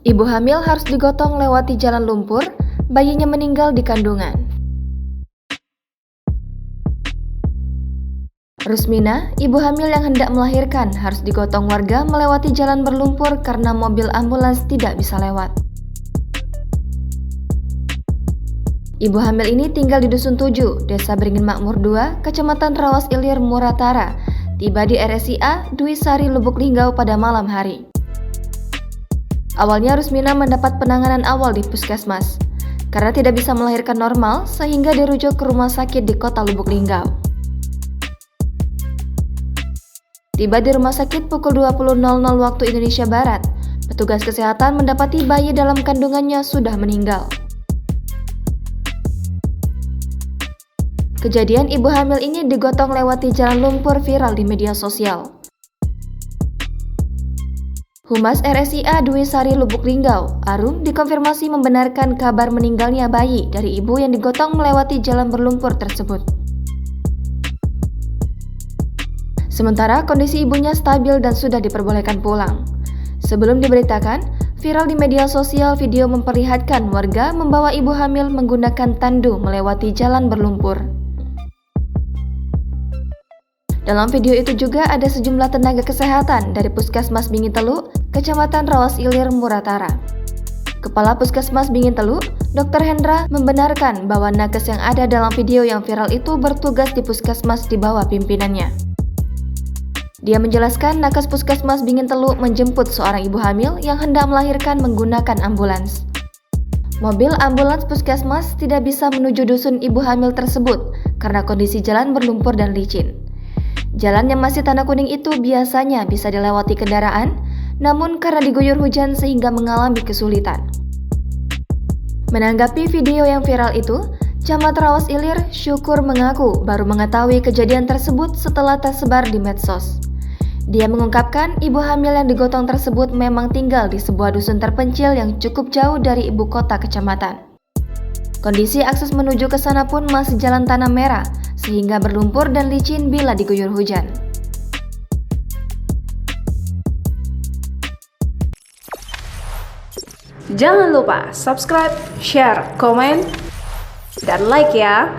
Ibu hamil harus digotong lewati jalan lumpur, bayinya meninggal di kandungan. Rusmina, ibu hamil yang hendak melahirkan, harus digotong warga melewati jalan berlumpur karena mobil ambulans tidak bisa lewat. Ibu hamil ini tinggal di Dusun 7, Desa Beringin Makmur 2, Kecamatan Rawas Ilir, Muratara, tiba di RSIA Dwi Sari, Lubuk Linggau pada malam hari. Awalnya Rusmina mendapat penanganan awal di puskesmas, karena tidak bisa melahirkan normal sehingga dirujuk ke rumah sakit di kota Lubuk Linggau. Tiba di rumah sakit pukul 20.00 waktu Indonesia Barat, petugas kesehatan mendapati bayi dalam kandungannya sudah meninggal. Kejadian ibu hamil ini digotong lewati jalan lumpur viral di media sosial. Humas RSIA Dwi Sari, Lubuk Linggau, Arum, dikonfirmasi membenarkan kabar meninggalnya bayi dari ibu yang digotong melewati jalan berlumpur tersebut. Sementara kondisi ibunya stabil dan sudah diperbolehkan pulang. Sebelum diberitakan, viral di media sosial video memperlihatkan warga membawa ibu hamil menggunakan tandu melewati jalan berlumpur. Dalam video itu juga ada sejumlah tenaga kesehatan dari Puskesmas Bingin Teluk, Kecamatan Rawas Ilir, Muratara. Kepala Puskesmas Bingin Teluk, Dr. Hendra, membenarkan bahwa nakes yang ada dalam video yang viral itu bertugas di puskesmas di bawah pimpinannya. Dia menjelaskan nakes Puskesmas Bingin Teluk menjemput seorang ibu hamil yang hendak melahirkan menggunakan ambulans. Mobil ambulans puskesmas tidak bisa menuju dusun ibu hamil tersebut karena kondisi jalan berlumpur dan licin. Jalan yang masih tanah kuning itu biasanya bisa dilewati kendaraan, namun karena diguyur hujan sehingga mengalami kesulitan. Menanggapi video yang viral itu, Camat Rawas Ilir, Syukur, mengaku baru mengetahui kejadian tersebut setelah tersebar di medsos. Dia mengungkapkan ibu hamil yang digotong tersebut memang tinggal di sebuah dusun terpencil yang cukup jauh dari ibu kota kecamatan. Kondisi akses menuju ke sana pun masih jalan tanah merah, sehingga berlumpur dan licin bila diguyur hujan. Jangan lupa subscribe, share, komen, dan like ya!